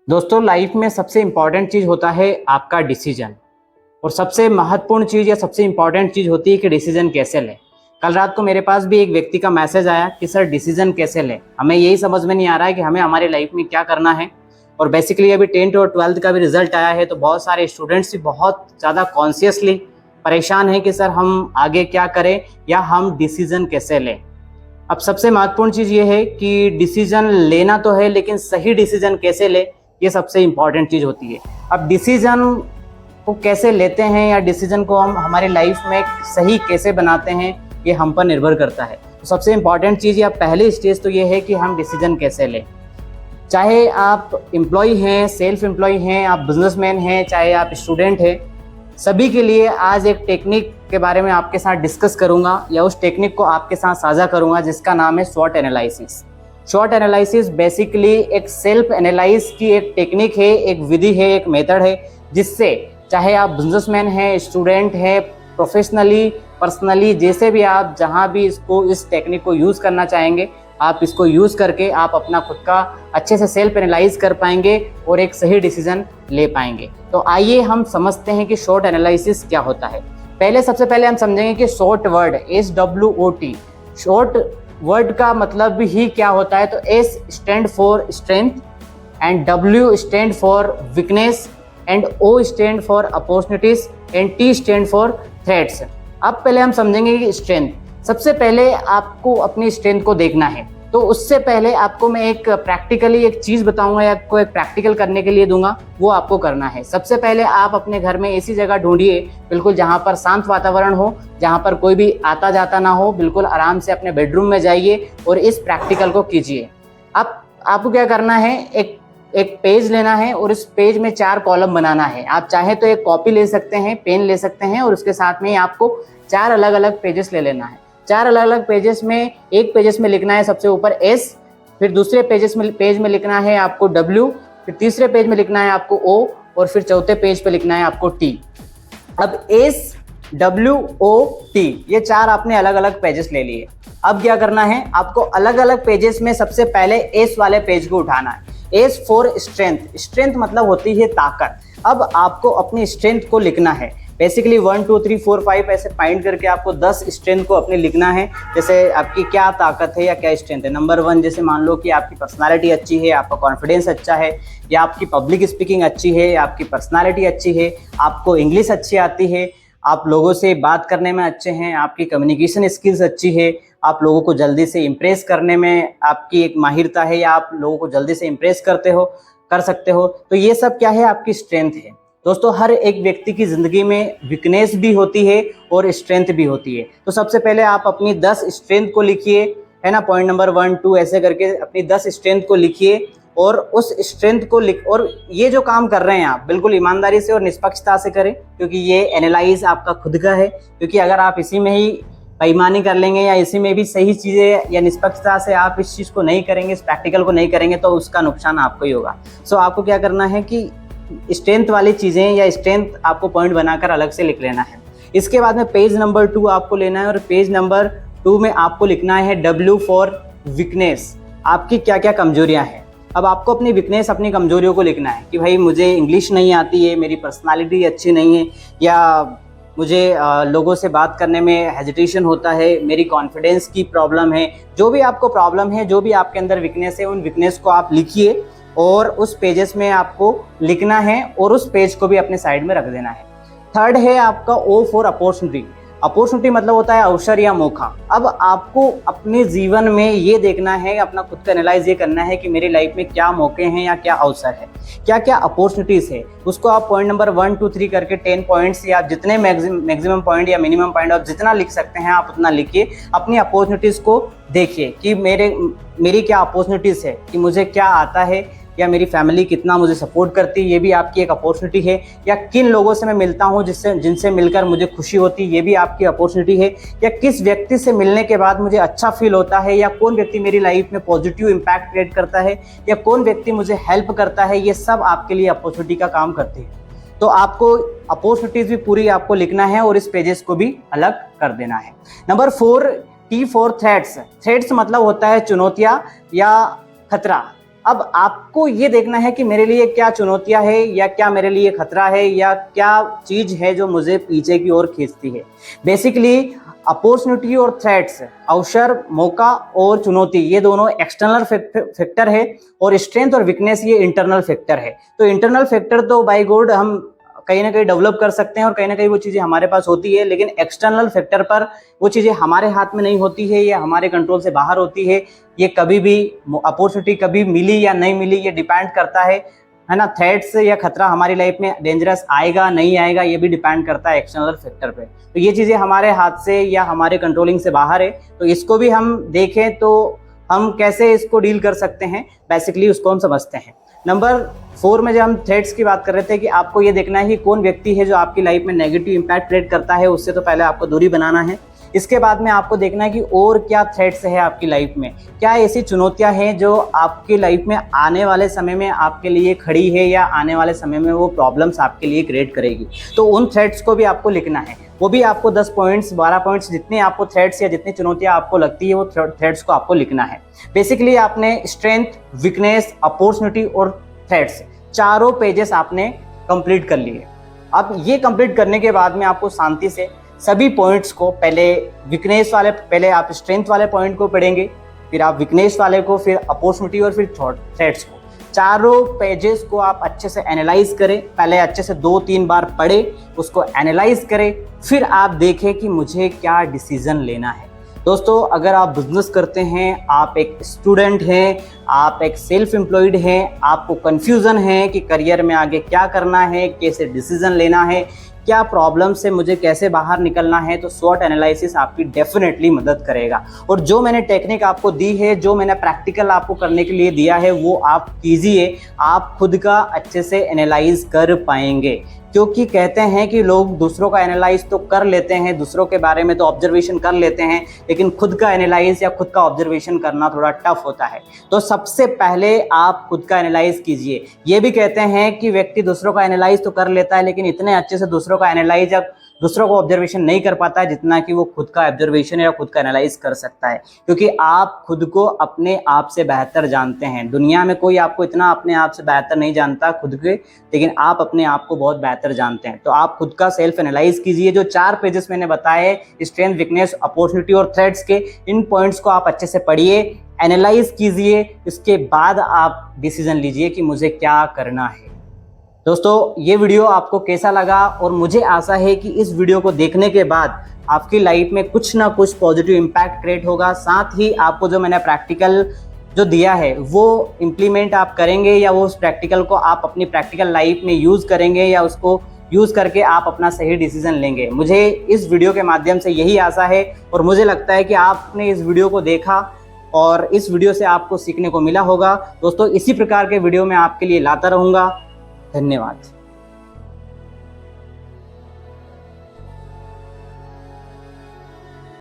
दोस्तों लाइफ में सबसे इम्पॉर्टेंट चीज़ होता है आपका डिसीजन। और सबसे महत्वपूर्ण चीज़ या सबसे इम्पॉर्टेंट चीज़ होती है कि डिसीजन कैसे लें। कल रात को मेरे पास भी एक व्यक्ति का मैसेज आया कि सर डिसीजन कैसे लें, हमें यही समझ में नहीं आ रहा है कि हमें हमारी लाइफ में क्या करना है। और बेसिकली अभी 10th और 12th का भी रिजल्ट आया है, तो बहुत सारे स्टूडेंट्स भी बहुत ज़्यादा कॉन्शियसली परेशान हैं कि सर हम आगे क्या करें या हम डिसीजन कैसे लें। अब सबसे महत्वपूर्ण चीज़ ये है कि डिसीजन लेना तो है, लेकिन सही डिसीजन कैसे ले, ये सबसे इम्पॉर्टेंट चीज़ होती है। अब डिसीजन को कैसे लेते हैं या डिसीजन को हम हमारी लाइफ में सही कैसे बनाते हैं, ये हम पर निर्भर करता है। तो सबसे इम्पॉर्टेंट चीज़ या पहली स्टेज तो ये है कि हम डिसीजन कैसे लें। चाहे आप एम्प्लॉय हैं, सेल्फ एम्प्लॉय हैं, आप बिजनेसमैन हैं, चाहे आप स्टूडेंट हैं, सभी के लिए आज एक टेक्निक के बारे में आपके साथ डिस्कस करूंगा या उस टेक्निक को आपके साथ साझा करूंगा जिसका नाम है स्वॉट एनालिसिस। स्वॉट एनालिसिस बेसिकली एक सेल्फ एनालाइज की एक टेक्निक है, एक विधि है, एक मेथड है, जिससे चाहे आप बिजनेसमैन हैं, स्टूडेंट हैं, प्रोफेशनली, पर्सनली, जैसे भी आप जहां भी इस टेक्निक को यूज़ करना चाहेंगे, आप इसको यूज़ करके आप अपना खुद का अच्छे से सेल्फ एनालाइज कर पाएंगे और एक सही डिसीजन ले पाएंगे। तो आइए हम समझते हैं कि शॉर्ट एनालिसिस क्या होता है। सबसे पहले हम समझेंगे कि short word SWOT, short word का मतलब ही क्या होता है। तो S stand for strength and W stand for weakness and O stand for opportunities and T stand for threats. अब पहले हम समझेंगे कि स्ट्रेंथ। सबसे पहले आपको अपनी स्ट्रेंथ को देखना है। तो उससे पहले आपको मैं एक प्रैक्टिकली एक चीज़ बताऊंगा या आपको एक प्रैक्टिकल करने के लिए दूंगा, वो आपको करना है। सबसे पहले आप अपने घर में ऐसी जगह ढूंढिए बिल्कुल जहां पर शांत वातावरण हो, जहां पर कोई भी आता जाता ना हो। बिल्कुल आराम से अपने बेडरूम में जाइए और इस प्रैक्टिकल को कीजिए। अब आपको क्या करना है, एक पेज लेना है और इस पेज में 4 कॉलम बनाना है। आप चाहे तो एक कॉपी ले सकते हैं, पेन ले सकते हैं, और उसके साथ में आपको 4 अलग अलग पेजेस ले लेना है। 4 अलग अलग पेजेस में, एक पेजेस में लिखना है सबसे ऊपर S, फिर दूसरे पेज में लिखना है आपको W, फिर तीसरे पेज में लिखना है आपको O, और फिर चौथे पेज पे लिखना है आपको T। अब SWOT ये 4 आपने अलग अलग पेजेस ले लिए। अब क्या करना है, आपको अलग अलग पेजेस में सबसे पहले S वाले पेज को उठाना है। S for strength. स्ट्रेंथ मतलब होती है ताकत। अब आपको अपनी स्ट्रेंथ को लिखना है। बेसिकली 1 2 3 4 5 ऐसे फाइंड करके आपको 10 स्ट्रेंथ को अपने लिखना है। जैसे आपकी क्या ताकत है या क्या स्ट्रेंथ है। नंबर 1, जैसे मान लो कि आपकी पर्सनालिटी अच्छी है, आपका कॉन्फिडेंस अच्छा है, या आपकी पब्लिक स्पीकिंग अच्छी है, या आपकी पर्सनालिटी अच्छी है, आपको इंग्लिश अच्छी आती है, आप लोगों से बात करने में अच्छे हैं, आपकी कम्युनिकेशन स्किल्स अच्छी है, आप लोगों को जल्दी से इम्प्रेस करने में आपकी एक माहिरता है, या आप लोगों को जल्दी से इम्प्रेस कर सकते हो। तो ये सब क्या है, आपकी स्ट्रेंथ है। दोस्तों हर एक व्यक्ति की ज़िंदगी में वीकनेस भी होती है और स्ट्रेंथ भी होती है। तो सबसे पहले आप अपनी 10 स्ट्रेंथ को लिखिए, है ना, पॉइंट नंबर 1 2 ऐसे करके अपनी 10 स्ट्रेंथ को लिखिए, और उस स्ट्रेंथ को और ये जो काम कर रहे हैं आप बिल्कुल ईमानदारी से और निष्पक्षता से करें, क्योंकि ये एनालाइज आपका खुद का है। क्योंकि अगर आप इसी में ही बेईमानी कर लेंगे या इसी में भी सही चीज़ें या निष्पक्षता से आप इस चीज़ को नहीं करेंगे, इस प्रैक्टिकल को नहीं करेंगे, तो उसका नुकसान आपको ही होगा। सो आपको क्या करना है कि स्ट्रेंथ वाली चीज़ें या स्ट्रेंथ आपको पॉइंट बनाकर अलग से लिख लेना है। इसके बाद में पेज नंबर 2 आपको लेना है, और पेज नंबर 2 में आपको लिखना है W फॉर वीकनेस। आपकी क्या क्या कमजोरियां हैं। अब आपको अपनी वीकनेस, अपनी कमजोरियों को लिखना है कि भाई मुझे इंग्लिश नहीं आती है, मेरी पर्सनालिटी अच्छी नहीं है, या मुझे लोगों से बात करने में हेजिटेशन होता है, मेरी कॉन्फिडेंस की प्रॉब्लम है। जो भी आपको प्रॉब्लम है, जो भी आपके अंदर वीकनेस है, उन वीकनेस को आप लिखिए और उस पेजेस में आपको लिखना है, और उस पेज को भी अपने साइड में रख देना है। थर्ड है आपका O फॉर अपॉर्चुनिटी। अपॉर्चुनिटी मतलब होता है अवसर या मौका। अब आपको अपने जीवन में ये देखना है, अपना खुद का एनालाइज ये करना है कि मेरी लाइफ में क्या मौके हैं या क्या अवसर है, क्या क्या अपॉर्चुनिटीज़ है। उसको आप पॉइंट नंबर 1 2 3 करके 10 पॉइंट्स या जितने मैक्सिमम पॉइंट या मिनिमम पॉइंट आप जितना लिख सकते हैं आप उतना लिखिए। अपनी अपॉर्चुनिटीज़ को देखिए कि मेरी क्या अपॉर्चुनिटीज़ है, कि मुझे क्या आता है, या मेरी फैमिली कितना मुझे सपोर्ट करती है, ये भी आपकी एक अपॉर्चुनिटी है। या किन लोगों से मैं मिलता हूँ जिनसे मिलकर मुझे खुशी होती है, ये भी आपकी अपॉर्चुनिटी है। या किस व्यक्ति से मिलने के बाद मुझे अच्छा फील होता है, या कौन व्यक्ति मेरी लाइफ में पॉजिटिव इम्पैक्ट क्रिएट करता है, या कौन व्यक्ति मुझे हेल्प करता है, ये सब आपके लिए अपॉर्चुनिटी का काम करते हैं। तो आपको अपॉर्चुनिटीज भी पूरी आपको लिखना है और इस पेजेस को भी अलग कर देना है। Number 4 T for threats. Threats मतलब होता है चुनौतियाँ या खतरा। अब आपको ये देखना है कि मेरे लिए क्या चुनौतियां है या क्या मेरे लिए खतरा है या क्या चीज है जो मुझे पीछे की ओर खींचती है। बेसिकली अपॉर्चुनिटी और थ्रेट्स, अवसर, मौका और चुनौती, ये दोनों एक्सटर्नल फैक्टर है और स्ट्रेंथ और वीकनेस ये इंटरनल फैक्टर है। तो इंटरनल फैक्टर तो बाय गॉड हम कहीं ना कहीं डेवलप कर सकते हैं और कहीं ना कहीं वो चीज़ें हमारे पास होती है, लेकिन एक्सटर्नल फैक्टर पर वो चीज़ें हमारे हाथ में नहीं होती है या हमारे कंट्रोल से बाहर होती है। ये कभी भी अपॉर्चुनिटी कभी मिली या नहीं मिली ये डिपेंड करता है ना। थ्रेट्स या खतरा हमारी लाइफ में डेंजरस आएगा नहीं आएगा ये भी डिपेंड करता है एक्सटर्नल फैक्टर पे। तो ये चीज़ें हमारे हाथ से या हमारे कंट्रोलिंग से बाहर है, तो इसको भी हम देखें तो हम कैसे इसको डील कर सकते हैं, बेसिकली उसको हम समझते हैं। नंबर 4 में जब हम थ्रेट्स की बात कर रहे थे कि आपको ये देखना है कि कौन व्यक्ति है जो आपकी लाइफ में नेगेटिव इंपैक्ट क्रिएट करता है, उससे तो पहले आपको दूरी बनाना है। इसके बाद में आपको देखना है कि और क्या थ्रेट्स है आपकी लाइफ में, क्या ऐसी चुनौतियां हैं जो आपकी लाइफ में आने वाले समय में आपके लिए खड़ी है या आने वाले समय में वो प्रॉब्लम्स आपके लिए क्रिएट करेगी। तो उन थ्रेट्स को भी आपको लिखना है, वो भी आपको 10 पॉइंट्स 12 पॉइंट्स जितने आपको थ्रेट्स या जितनी चुनौतियां आपको लगती है वो थ्रेट्स को आपको लिखना है। बेसिकली आपने स्ट्रेंथ, वीकनेस, अपॉर्चुनिटी और थ्रेट्स चारों पेजेस आपने कंप्लीट कर लिए। अब ये कंप्लीट करने के बाद में आपको शांति से सभी पॉइंट्स को, पहले वीकनेस वाले, पहले आप स्ट्रेंथ वाले पॉइंट को पढ़ेंगे, फिर आप वीकनेस वाले को, फिर अपॉर्चुनिटी और फिर थ्रेट्स को। चारों पेजेस को आप अच्छे से एनालाइज करें, पहले अच्छे से 2-3 बार पढ़े, उसको एनालाइज करें, फिर आप देखें कि मुझे क्या डिसीजन लेना है। दोस्तों, अगर आप बिजनेस करते हैं, आप एक स्टूडेंट हैं, आप एक सेल्फ एम्प्लॉयड हैं, आपको कन्फ्यूज़न है कि करियर में आगे क्या करना है, कैसे डिसीजन लेना है, क्या प्रॉब्लम से मुझे कैसे बाहर निकलना है, तो स्वॉट एनालिसिस आपकी डेफिनेटली मदद करेगा। और जो मैंने टेक्निक आपको दी है, जो मैंने प्रैक्टिकल आपको करने के लिए दिया है, वो आप कीजिए, आप खुद का अच्छे से एनालाइज कर पाएंगे। क्योंकि कहते हैं कि लोग दूसरों का एनालाइज तो कर लेते हैं, दूसरों के बारे में तो ऑब्जर्वेशन कर लेते हैं, लेकिन खुद का एनालाइज या खुद का ऑब्जर्वेशन करना थोड़ा टफ होता है। तो सबसे पहले आप खुद का एनालाइज कीजिए। ये भी कहते हैं कि व्यक्ति दूसरों का एनालाइज तो कर लेता है, लेकिन इतने अच्छे से दूसरों का एनालाइज या दूसरों को ऑब्जर्वेशन नहीं कर पाता है जितना कि वो खुद का ऑब्जर्वेशन या खुद का एनालाइज कर सकता है। क्योंकि आप खुद को अपने आप से बेहतर जानते हैं। दुनिया में कोई आपको इतना अपने आप से बेहतर नहीं जानता खुद के, लेकिन आप अपने आप को बहुत बेहतर जानते हैं। तो आप खुद का सेल्फ एनालाइज कीजिए। जो 4 पेजेस मैंने बताए, स्ट्रेंथ, वीकनेस, अपॉर्चुनिटी और थ्रेट्स के, इन पॉइंट्स को आप अच्छे से पढ़िए, एनालाइज कीजिए, इसके बाद आप डिसीजन लीजिए कि मुझे क्या करना है। दोस्तों, ये वीडियो आपको कैसा लगा, और मुझे आशा है कि इस वीडियो को देखने के बाद आपकी लाइफ में कुछ ना कुछ पॉजिटिव इम्पैक्ट क्रिएट होगा। साथ ही आपको जो मैंने प्रैक्टिकल जो दिया है वो इम्प्लीमेंट आप करेंगे, या वो उस प्रैक्टिकल को आप अपनी प्रैक्टिकल लाइफ में यूज़ करेंगे, या उसको यूज़ करके आप अपना सही डिसीजन लेंगे। मुझे इस वीडियो के माध्यम से यही आशा है, और मुझे लगता है कि आपने इस वीडियो को देखा और इस वीडियो से आपको सीखने को मिला होगा। दोस्तों, इसी प्रकार के वीडियो मैं आपके लिए लाता रहूँगा। धन्यवाद।